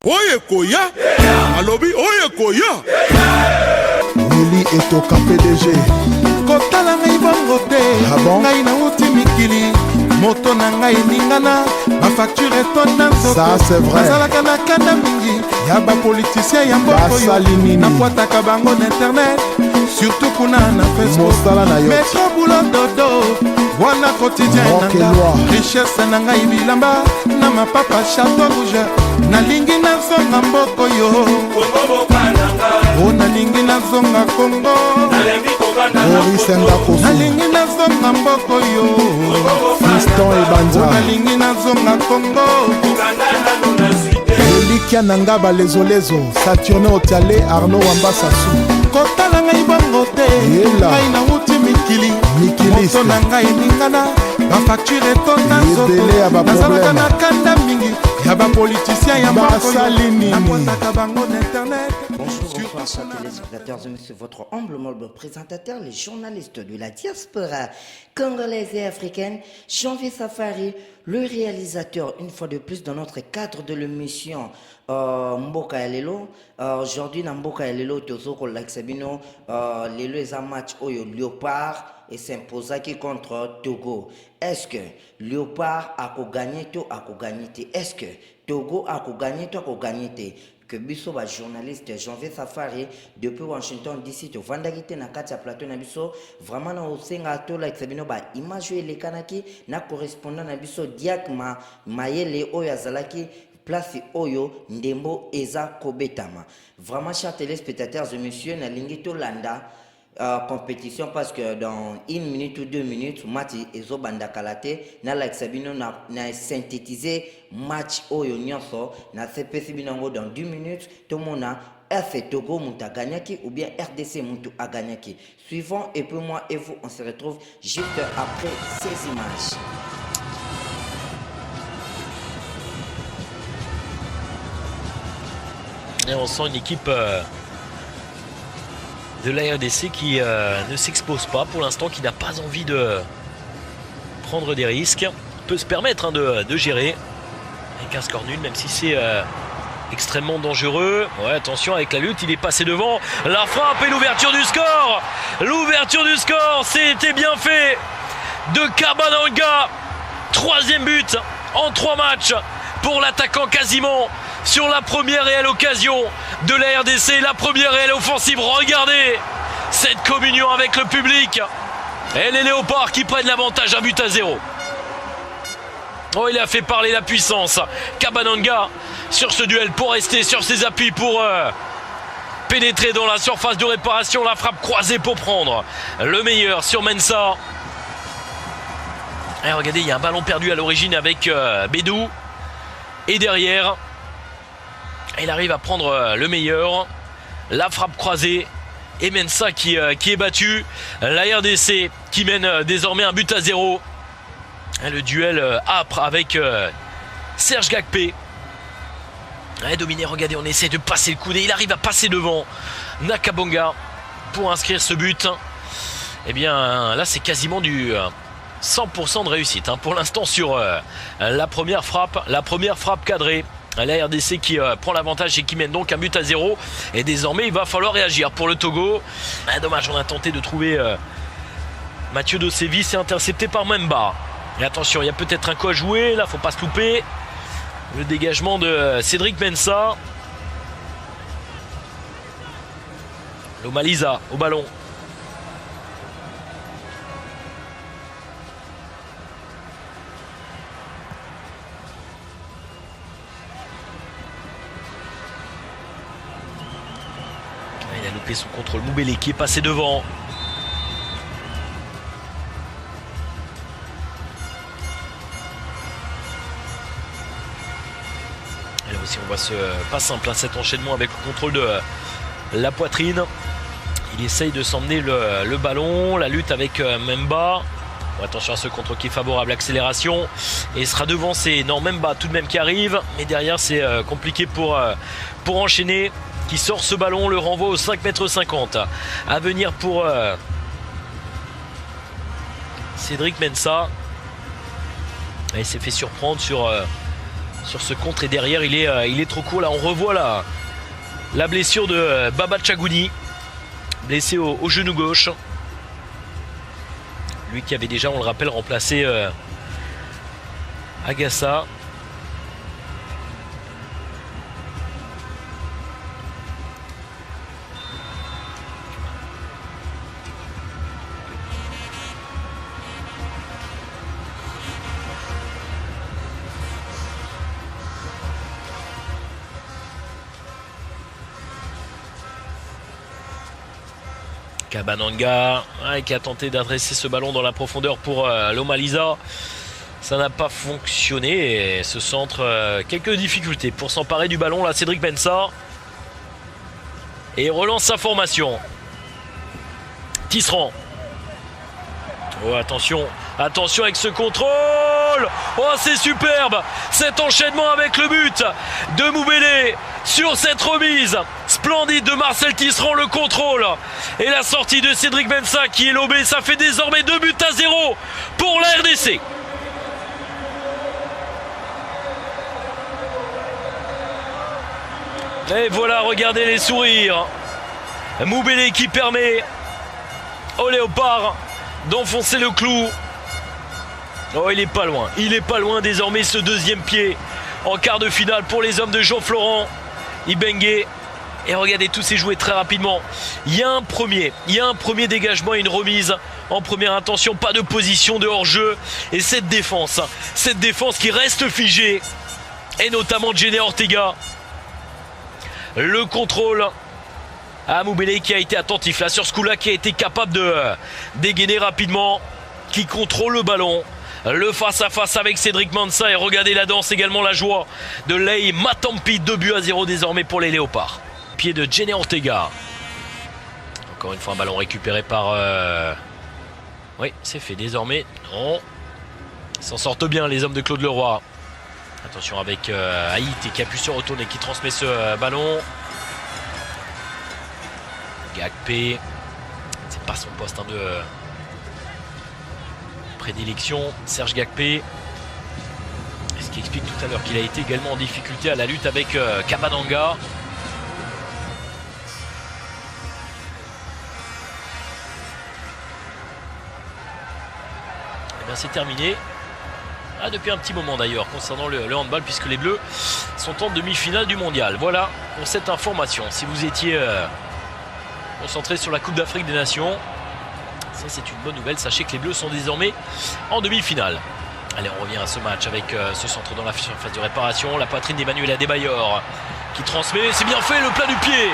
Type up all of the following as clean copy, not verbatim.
Oye koya, alobi oye koya. Willy Etoka PDG. kotala ngai bongo te ngai nauti mikili moto na ngai ningana bafacture etonda nzoto nazalaka na kanda mingi ya bapolitisien ya mboka oyo nakwataka bango na internet surtout kuna na Facebook metro bulo dodo wana quotidien nanga richesse na ngai bilamba na mapapa chateau rouge nalingi nazonga mboka oyo o nalingi nazonga Kongo nalingi nazonga mboka oyo Fiston Ebanza nalingi nazonga Kongo Elikia Nangaba lezolezo Saturne Otiale Arnaud Wambasasu kotala ngai bongo te ngai nauti mikili moto na ngai ningana bafacture etonda nzoto nazalaka na kanda mingi ya bapolitisien ya mboka nakwataka bango na internet. Bonjour, chers téléspectateurs, je suis votre humble présentateur, les journalistes de la diaspora congolaise et africaine, Janvier Safari, le réalisateur, une fois de plus dans notre cadre de l'émission Mboka ya Lelo. Aujourd'hui, dans Mboka ya Lelo, tozoko l'axabino, Lelo est un match oyo Léopard et s'imposa qui contre Togo. Est-ce que Léopard a gagné tout, a gagné? Est-ce que Togo a gagné tout, a gagné? Que biso ba journaliste Janvier Safari depuis Washington DC to vandagite na kati ya plateau na biso vraiment na osenga to la exabino ba image ele kanaki na correspondant na biso Diak Mayele oyo azalaki place oyo ndembo eza kobetama. Vraiment chers téléspectateurs et messieurs na lingi to landa compétition parce que dans 1 minute ou 2 minutes match ezo banda kalate na la sabino na synthétiser match oyo nyonso na CPC binango dans 2 minutes tout mona RF Togo muta gagnaki ou bien RDC mutu a gagnaki. Suivons et puis moi et vous on se retrouve juste après ces images. Et on sent une équipe de la RDC qui ne s'expose pas pour l'instant, qui n'a pas envie de prendre des risques, peut se permettre de gérer avec un score nul, même si c'est extrêmement dangereux. Ouais, attention avec la lutte, il est passé devant, la frappe et l'ouverture du score. L'ouverture du score, c'était bien fait de Kabananga. 3e but en 3 matchs pour l'attaquant quasiment. Sur la première réelle occasion de la RDC, la première réelle offensive. Regardez cette communion avec le public. Et les Léopards qui prennent l'avantage, 1-0. Oh, il a fait parler la puissance. Kabananga sur ce duel pour rester sur ses appuis, pour pénétrer dans la surface de réparation. La frappe croisée pour prendre le meilleur sur Mensa. Et regardez, il y a un ballon perdu à l'origine avec Bédou. Et derrière, il arrive à prendre le meilleur. La frappe croisée. Et Mensa qui est battu. La RDC qui mène désormais 1-0. Le duel âpre avec Serge Gakpé. Dominé, regardez, on essaie de passer le coude. Et il arrive à passer devant Nakabonga pour inscrire ce but. Eh bien, là, c'est quasiment du 100% de réussite. Pour l'instant, sur la première frappe cadrée. La RDC qui prend l'avantage et qui mène donc 1-0. Et désormais, il va falloir réagir pour le Togo. Dommage, on a tenté de trouver Mathieu Dosevi, c'est intercepté par Memba. Et attention, il y a peut-être un coup à jouer. Là, faut pas se louper. Le dégagement de Cédric Mensa. Lomaliza au ballon. Il a loupé son contrôle. Moubélé qui est passé devant. Et là aussi on voit pas simple cet enchaînement avec le contrôle de la poitrine. Il essaye de s'emmener le ballon. La lutte avec Memba. Bon, attention à ce contrôle qui est favorable. Accélération. Et il sera devancé. Non, Memba tout de même qui arrive. Mais derrière c'est compliqué pour enchaîner. Qui sort ce ballon, le renvoie au 5,50 m. À venir pour Cédric Mensa. Et il s'est fait surprendre sur sur ce contre et derrière il est trop court. Là on revoit la blessure de Baba Chagouni, blessé au genou gauche. Lui qui avait déjà, on le rappelle, remplacé Agassa. Kabananga qui a tenté d'adresser ce ballon dans la profondeur pour Lomalisa. Ça n'a pas fonctionné et ce centre, quelques difficultés pour s'emparer du ballon. Là, Cédric Mensah. Et relance sa formation. Tisserand. Oh, attention. Attention avec ce contrôle. Oh, c'est superbe. Cet enchaînement avec le but de Moubélé sur cette remise. Splendide de Marcel Tisserand, le contrôle. Et la sortie de Cédric Mensah qui est lobé. Ça fait désormais 2-0 pour la RDC. Et voilà, regardez les sourires. Moubélé qui permet au Léopard d'enfoncer le clou. Oh, il est pas loin. Il est pas loin désormais ce deuxième pied en quart de finale pour les hommes de Jean-Florent Ibenge. Et regardez tous ces jouets très rapidement. Il y a un premier dégagement et une remise en première intention. Pas de position de hors-jeu. Et cette défense qui reste figée. Et notamment Jenny Ortega. Le contrôle à Moubélé qui a été attentif là sur ce coup-là, qui a été capable de dégainer rapidement, qui contrôle le ballon. Le face-à-face avec Cédric Mensah. Et regardez la danse, également la joie de Lei Matampi. 2-0 désormais pour les Léopards. Pied de Jenny Ortega. Encore une fois un ballon récupéré par... Oui, c'est fait désormais. Non. Ils s'en sortent bien les hommes de Claude Leroy. Attention avec Haït qui a pu se retourner, qui transmet ce ballon. Gakpé. C'est pas son poste de prédilection. Serge Gakpé. Ce qui explique tout à l'heure qu'il a été également en difficulté à la lutte avec Kabananga. Et bien c'est terminé. Depuis un petit moment d'ailleurs concernant le handball, puisque les Bleus sont en demi-finale du mondial. Voilà pour cette information. Si vous étiez concentré sur la Coupe d'Afrique des Nations, ça c'est une bonne nouvelle. Sachez que les Bleus sont désormais en demi-finale. Allez, on revient à ce match avec ce centre dans la phase de réparation. La poitrine d'Emmanuel Adebayor qui transmet. C'est bien fait, le plat du pied.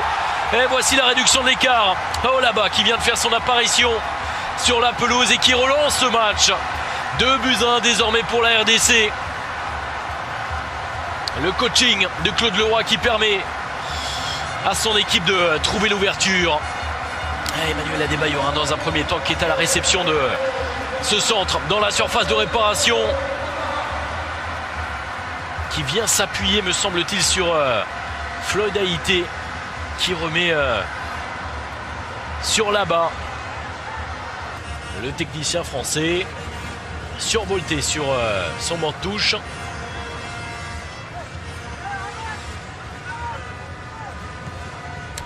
Et voici la réduction de l'écart. Oh là-bas, qui vient de faire son apparition sur la pelouse et qui relance ce match. 2-1 désormais pour la RDC. Le coaching de Claude Leroy qui permet à son équipe de trouver l'ouverture. Emmanuel Adebayor dans un premier temps qui est à la réception de ce centre dans la surface de réparation, qui vient s'appuyer, me semble-t-il, sur Floyd Haïté qui remet sur la bas le technicien français, survolté sur son banc de touche.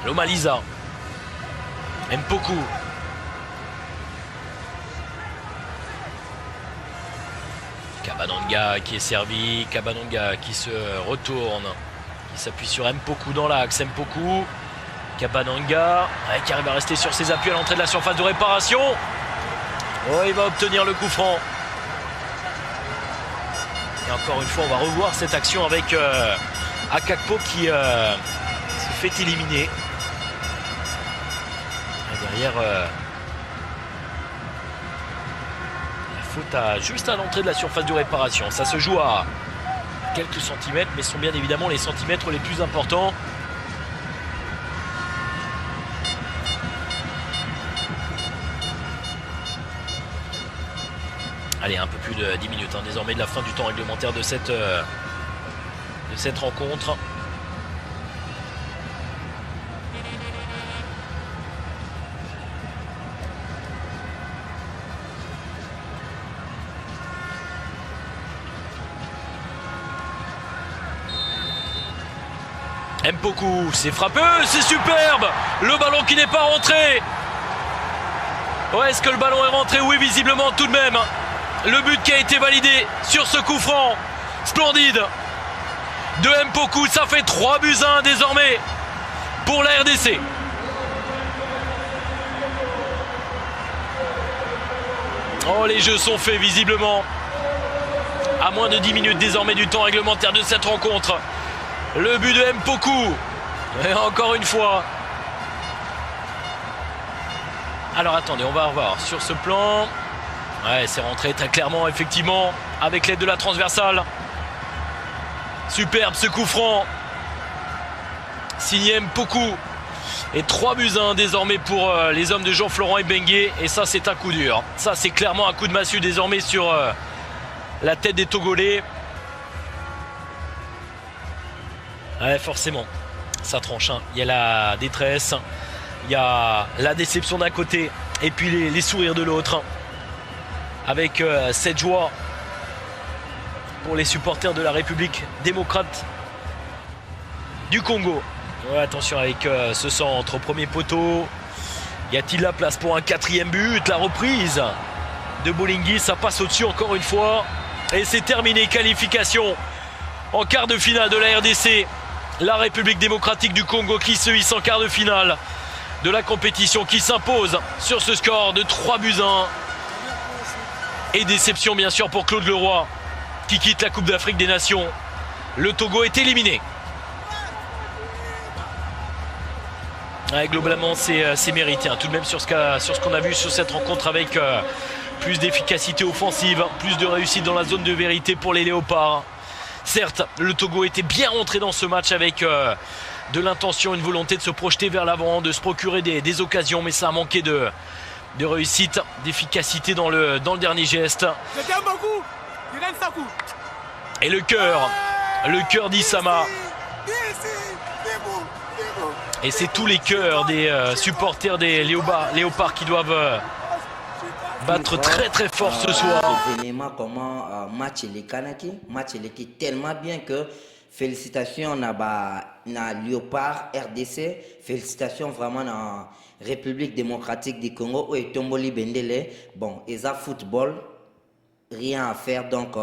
Lomalisa, Mpoku, Kabananga qui est servi, Kabananga qui se retourne, qui s'appuie sur Mpoku dans l'axe. Mpoku, Kabananga qui arrive à rester sur ses appuis à l'entrée de la surface de réparation. Oh, il va obtenir le coup franc. Et encore une fois, on va revoir cette action avec Akakpo qui se fait éliminer. Et derrière, la faute juste à l'entrée de la surface de réparation. Ça se joue à quelques centimètres, mais ce sont bien évidemment les centimètres les plus importants. Allez, un peu plus de 10 minutes désormais de la fin du temps réglementaire de cette rencontre. Mpoku, c'est frappé, c'est superbe. Le ballon qui n'est pas rentré. Ouais, est-ce que le ballon est rentré? Oui, visiblement tout de même. Le but qui a été validé sur ce coup franc. Splendide de Mpoku, ça fait 3-1 désormais pour la RDC. Oh, les jeux sont faits visiblement. À moins de 10 minutes désormais du temps réglementaire de cette rencontre. Le but de Mpoku. Et encore une fois. Alors attendez, on va revoir sur ce plan. Ouais, c'est rentré très clairement, effectivement, avec l'aide de la transversale. Superbe ce coup franc. Signé Mpoku. Et 3-1 désormais pour les hommes de Jean-Florent Ebengue. Et ça, c'est un coup dur. Ça, c'est clairement un coup de massue désormais sur la tête des Togolais. Ouais, forcément, ça tranche. Hein. Il y a la détresse, il y a la déception d'un côté, et puis les sourires de l'autre. Avec cette joie pour les supporters de la République démocrate du Congo. Ouais, attention avec ce centre au premier poteau. Y a-t-il la place pour un 4e but? La reprise de Bolingui, ça passe au-dessus encore une fois. Et c'est terminé, qualification en quart de finale de la RDC. La République démocratique du Congo qui se hisse en quart de finale de la compétition, qui s'impose sur ce score de 3-1. Et déception bien sûr pour Claude Leroy qui quitte la Coupe d'Afrique des Nations. Le Togo est éliminé. Ouais, globalement c'est mérité hein, tout de même sur ce qu'on a vu sur cette rencontre, avec plus d'efficacité offensive, plus de réussite dans la zone de vérité pour les Léopards. Certes, le Togo était bien rentré dans ce match avec de l'intention, une volonté de se projeter vers l'avant, de se procurer des occasions, mais ça a manqué de réussite, d'efficacité dans le dernier geste. Et le cœur d'Issama. Et c'est tous les cœurs des supporters des Léopards qui doivent battre très très fort ce soir. Comment match les Kanaki, match les qui tellement bien que félicitations na Léopard RDC, félicitations vraiment na République démocratique du Congo où est Tomboli Bendele. Bon, et ça football, rien à faire, donc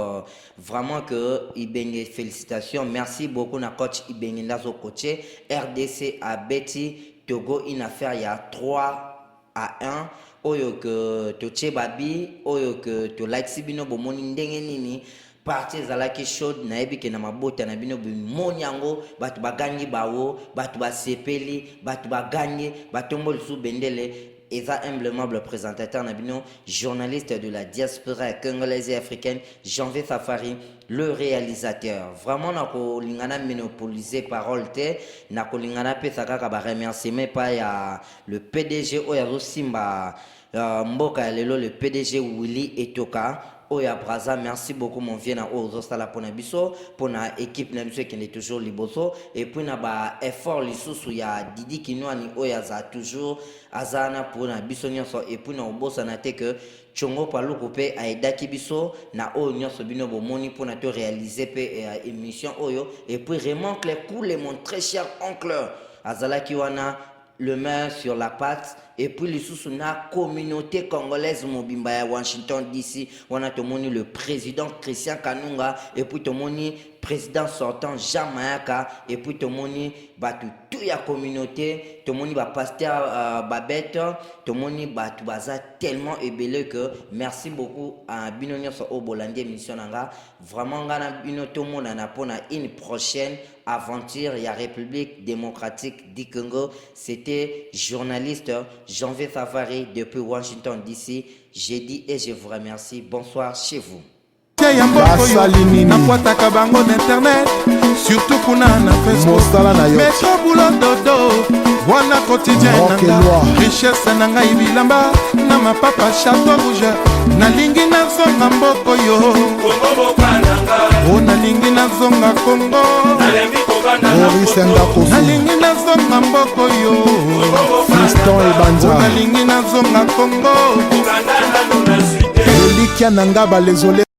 vraiment que Ibenge, félicitations, merci beaucoup na coach Ibenge Ndazo coaché. RDC a Betty Togo une affaire il y a 3-1. Oyo que toche babi, oyo que to like sibino bomoni ndenge nini parti zalaki chaude na yebi ke na mabota na bino bomoni yango batu bagangi bawo, batu basepeli, batu bagangi, batombo lisu bendele. Eza humblement le présentateur Nabino, journaliste de la diaspora congolaise et africaine, Janvier Safari, le réalisateur. Vraiment, nako lingana monopolisé parole te, nako lingana pe sakaka ba remerciement pa ya le PDG Oyazo Simba Mboka lelo, le PDG Willy Etoka. Oya Braza, merci beaucoup mon vieux na ozo sala pona biso, pona équipe na biso qui est toujours liboso, et puis na ba effort lisusu ya Didi Kinwani oya za toujours azana pona biso nyonso, et puis na obosa na te que Chongo Paluku pe aidaki biso na oyo nyonso bino bomoni pona to réaliser pe émission oyo, et puis Raymond Clécoule, mon très cher oncle azalaki wana le main sur la patte, et puis les na communauté congolaise mobimba ya Washington DC, on a tomoni le président Christian Kanunga, et puis tomoni président sortant Jean Mayaka, et puis tomoni batu tout ya communauté, tomoni ba pasteur Babette, tomoni batu baza tellement ébélé que merci beaucoup à Binonio so Obolandi mission nanga, vraiment ngana bino tomo na pona une prochaine aventure ya République démocratique du Congo. C'était journaliste Janvier Safari depuis Washington DC. J'ai dit et je vous remercie. Bonsoir chez vous. Surtout kuna na Facebook Metro Boulot Dodo wana quotidien nanga richesse nanga ibilamba na mapapa chateau rouge nalingi nazonga mboko yo nalingi nazonga Congo nalingi nazonga mboko yo Fiston et Banza nalingi nazonga Congo Elikia Nanga Balezole